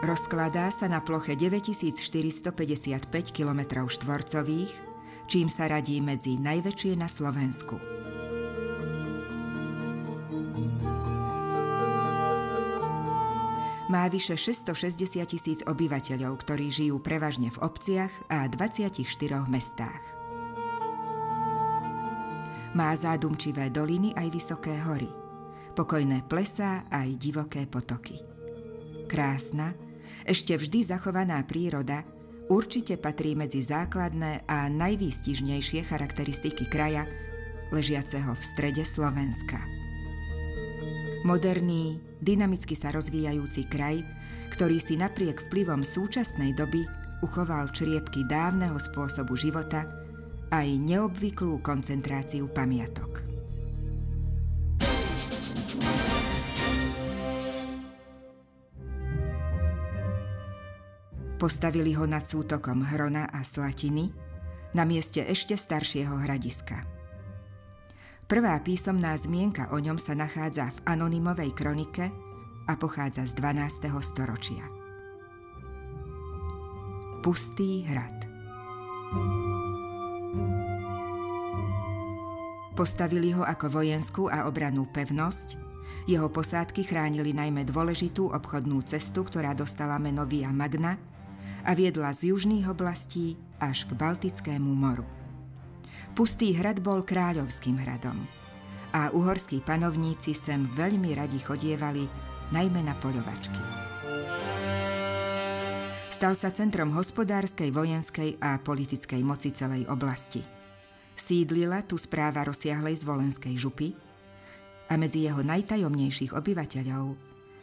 Rozkladá sa na ploche 9455 km², čím sa radí medzi najväčšie na Slovensku. Má vyše 660 000 obyvateľov, ktorí žijú prevažne v obciach a 24 mestách. Má zádumčivé doliny aj vysoké hory, pokojné plesá aj divoké potoky. Krásna, ešte vždy zachovaná príroda určite patrí medzi základné a najvýstižnejšie charakteristiky kraja, ležiaceho v strede Slovenska. Moderný, dynamicky sa rozvíjajúci kraj, ktorý si napriek vplyvom súčasnej doby uchoval čriepky dávneho spôsobu života aj neobvyklú koncentráciu pamiatok. Postavili ho nad sútokom Hrona a Slatiny na mieste ešte staršieho hradiska. Prvá písomná zmienka o ňom sa nachádza v anonymovej kronike a pochádza z 12. storočia. Pustý hrad. Postavili ho ako vojenskú a obrannú pevnosť. Jeho posádky chránili najmä dôležitú obchodnú cestu, ktorá dostala meno Via Magna a viedla z južných oblastí až k Baltickému moru. Pustý hrad bol kráľovským hradom a uhorskí panovníci sem veľmi radi chodievali, najmä na poľovačky. Stal sa centrom hospodárskej, vojenskej a politickej moci celej oblasti. Sídlila tu správa rozsiahlej zvolenskej župy a medzi jeho najtajomnejších obyvateľov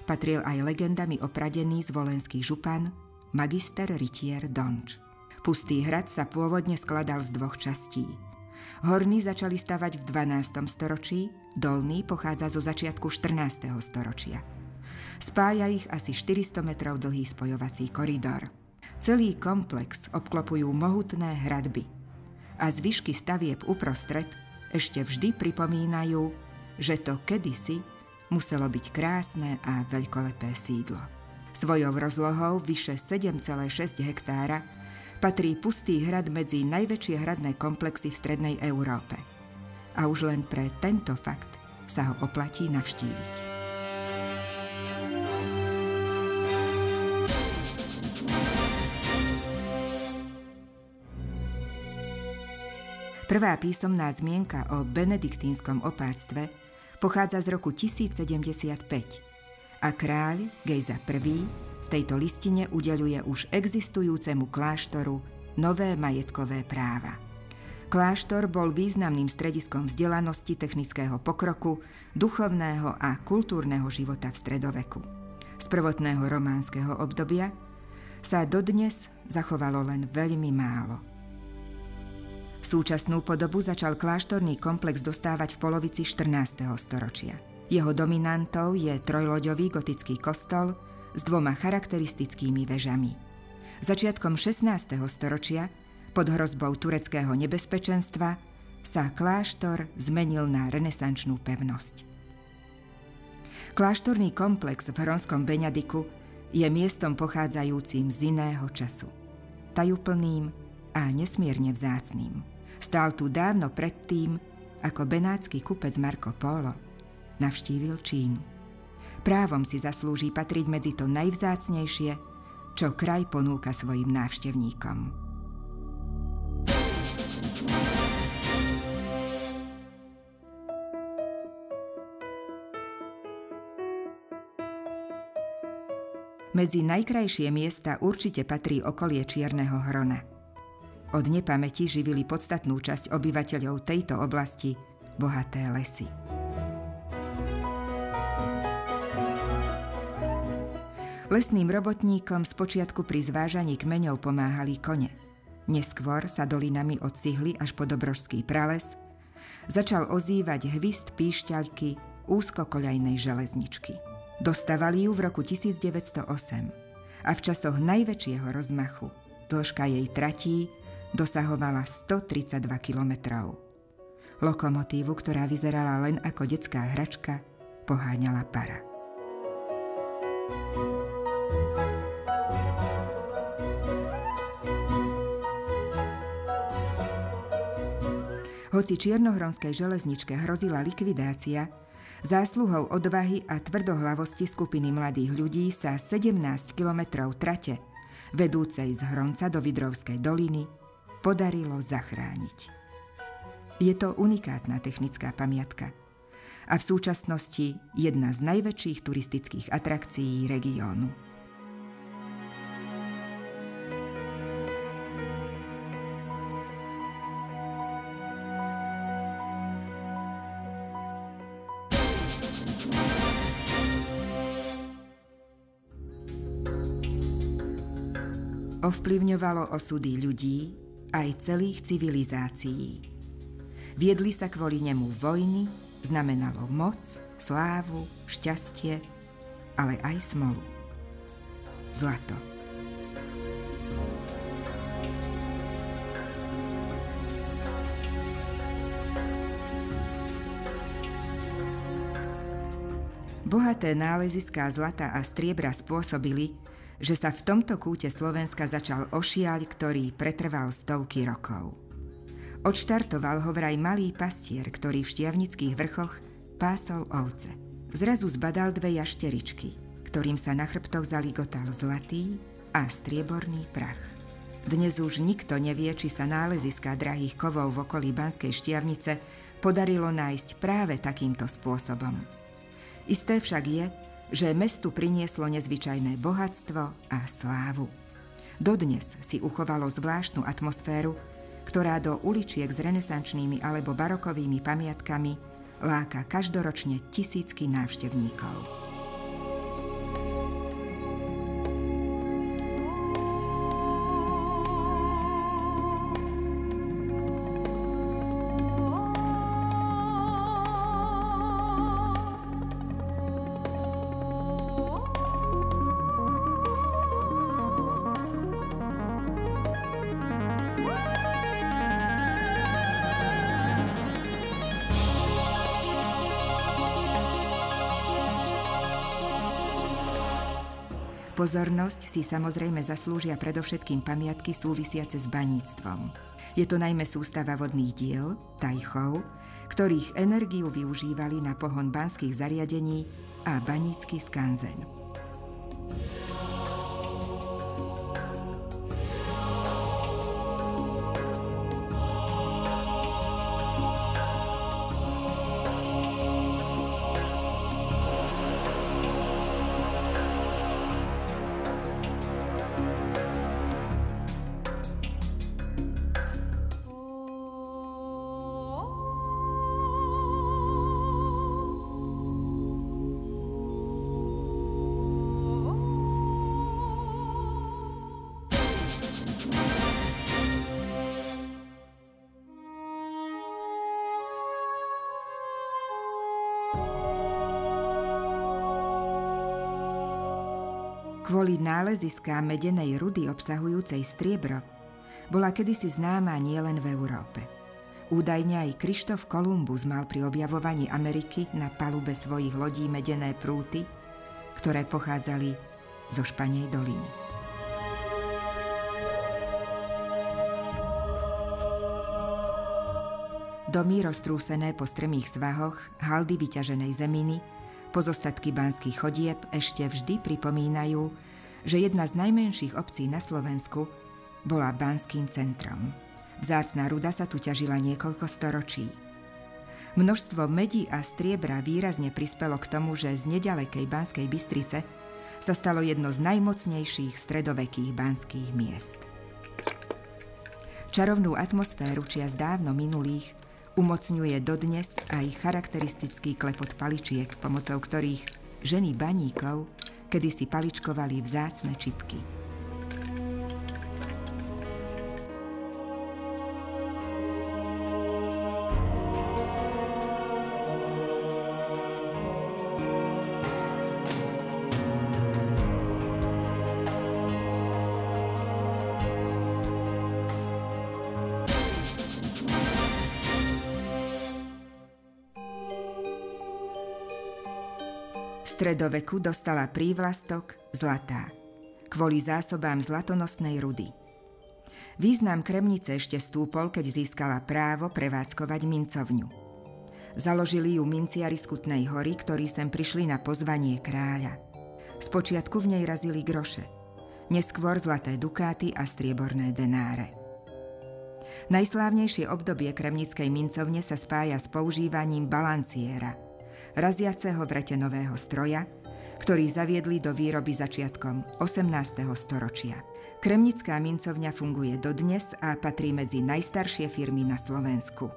patril aj legendami opradený zvolenský župan magister rytier Donč. Pustý hrad sa pôvodne skladal z dvoch častí. Horný začali stavať v 12. storočí, dolný pochádza zo začiatku 14. storočia. Spája ich asi 400 metrov dlhý spojovací koridor. Celý komplex obklopujú mohutné hradby a zvyšky stavieb uprostred ešte vždy pripomínajú, že to kedysi muselo byť krásne a veľkolepé sídlo. Svojou rozlohou vyše 7,6 hektára patrí Pustý hrad medzi najväčšie hradné komplexy v strednej Európe. A už len pre tento fakt sa ho oplatí navštíviť. Prvá písomná zmienka o benediktínskom opáctve pochádza z roku 1075 a kráľ Gejza I v tejto listine udeľuje už existujúcemu kláštoru nové majetkové práva. Kláštor bol významným strediskom vzdelanosti, technického pokroku, duchovného a kultúrneho života v stredoveku. Z prvotného románskeho obdobia sa dodnes zachovalo len veľmi málo. Súčasnú podobu začal kláštorný komplex dostávať v polovici 14. storočia. Jeho dominantou je trojloďový gotický kostol s dvoma charakteristickými vežami. Začiatkom 16. storočia, pod hrozbou tureckého nebezpečenstva, sa kláštor zmenil na renesančnú pevnosť. Kláštorný komplex v Hronskom Beňadiku je miestom pochádzajúcim z iného času, tajúplným a nesmierne vzácnym. Stál tu dávno predtým, ako benátsky kupec Marco Polo navštívil Čínu. Právom si zaslúži patriť medzi to najvzácnejšie, čo kraj ponúka svojim návštevníkom. Medzi najkrajšie miesta určite patrí okolie Čierneho Hrona. Od nepamäti živili podstatnú časť obyvateľov tejto oblasti bohaté lesy. Lesným robotníkom spočiatku pri zvážaní kmeňov pomáhali kone. Neskôr sa dolinami od Cihly až po Dobrožský prales začal ozývať hvist píšťalky úzkokoľajnej železničky. Dostavali ju v roku 1908 a v časoch najväčšieho rozmachu dĺžka jej tratí dosahovala 132 kilometrov. Lokomotívu, ktorá vyzerala len ako detská hračka, poháňala para. Hoci čiernohronskej železničke hrozila likvidácia, zásluhou odvahy a tvrdohlavosti skupiny mladých ľudí sa 17 kilometrov trate, vedúcej z Hronca do Vidrovskej doliny, podarilo zachrániť. Je to unikátna technická pamiatka a v súčasnosti jedna z najväčších turistických atrakcií regiónu. Ovplyvňovalo osudy ľudí aj celých civilizácií. Viedli sa kvôli nemu vojny, znamenalo moc, slávu, šťastie, ale aj smolu. Zlato. Bohaté náleziská zlata a striebra spôsobili, že sa v tomto kúte Slovenska začal ošiaľ, ktorý pretrval stovky rokov. Odštartoval ho vraj malý pastier, ktorý v Štiavnických vrchoch pásol ovce. Zrazu zbadal dve jašteričky, ktorým sa na chrbtoch zaligotal zlatý a strieborný prach. Dnes už nikto nevie, či sa náleziská drahých kovov v okolí Banskej Štiavnice podarilo nájsť práve takýmto spôsobom. Isté však je, že mestu prinieslo nezvyčajné bohatstvo a slávu. Dodnes si uchovalo zvláštnu atmosféru, ktorá do uličiek s renesančnými alebo barokovými pamiatkami láka každoročne tisícky návštevníkov. Pozornosť si samozrejme zaslúžia predovšetkým pamiatky súvisiace s baníctvom. Je to najmä sústava vodných diel, tajchov, ktorých energiu využívali na pohon banských zariadení a banícky skanzen. Kvôli náleziskám medenej rudy obsahujúcej striebro bola kedysi známa nielen v Európe. Údajne aj Krištof Kolumbus mal pri objavovaní Ameriky na palube svojich lodí medené prúty, ktoré pochádzali zo Španej doliny. Domy roztrúsené po strmých svahoch, haldy vyťaženej zeminy, pozostatky banských chodieb ešte vždy pripomínajú, že jedna z najmenších obcí na Slovensku bola banským centrom. Vzácna ruda sa tu ťažila niekoľko storočí. Množstvo medí a striebra výrazne prispelo k tomu, že z neďalekej Banskej Bystrice sa stalo jedno z najmocnejších stredovekých banských miest. Čarovnú atmosféru čias dávno minulých umocňuje dodnes aj charakteristický klepot paličiek, pomocou ktorých ženy baníkov kedysi paličkovali vzácne čipky. V stredoveku dostala prívlastok zlatá kvôli zásobám zlatonosnej rudy. Význam Kremnice ešte stúpol, keď získala právo prevádzkovať mincovňu. Založili ju minciari z Kutnej Hory, ktorí sem prišli na pozvanie kráľa. Spočiatku v nej razili groše, neskôr zlaté dukáty a strieborné denáre. Najslávnejšie obdobie kremnickej mincovne sa spája s používaním balanciéra, raziaceho vretenového stroja, ktorý zaviedli do výroby začiatkom 18. storočia. Kremnická mincovňa funguje dodnes a patrí medzi najstaršie firmy na Slovensku.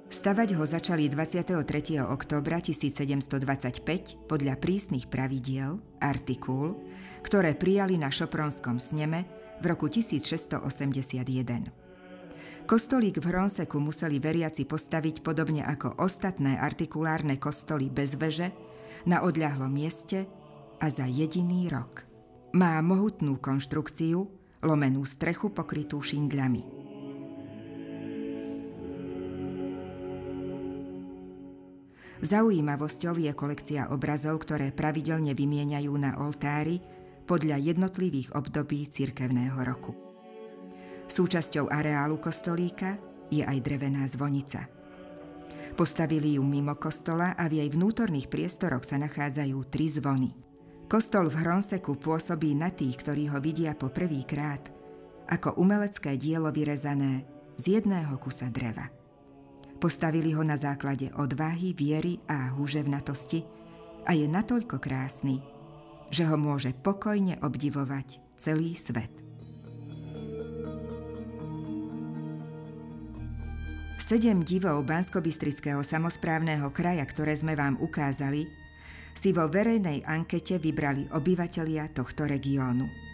Stavať ho začali 23. októbra 1725 podľa prísnych pravidiel, artikúl, ktoré prijali na Šopronskom sneme v roku 1681. Kostolík v Hronseku museli veriaci postaviť podobne ako ostatné artikulárne kostoly bez veže na odľahlom mieste a za jediný rok. Má mohutnú konštrukciu, lomenú strechu pokrytú šindľami. Zaujímavosťou je kolekcia obrazov, ktoré pravidelne vymieňajú na oltári podľa jednotlivých období cirkevného roku. Súčasťou areálu kostolíka je aj drevená zvonica. Postavili ju mimo kostola a v jej vnútorných priestoroch sa nachádzajú 3 zvony. Kostol v Hronseku pôsobí na tých, ktorí ho vidia po prvýkrát, ako umelecké dielo vyrezané z jedného kusa dreva. Postavili ho na základe odvahy, viery a húževnatosti a je natoľko krásny, že ho môže pokojne obdivovať celý svet. 7 divov Banskobystrického samosprávneho kraja, ktoré sme vám ukázali, si vo verejnej ankete vybrali obyvatelia tohto regiónu.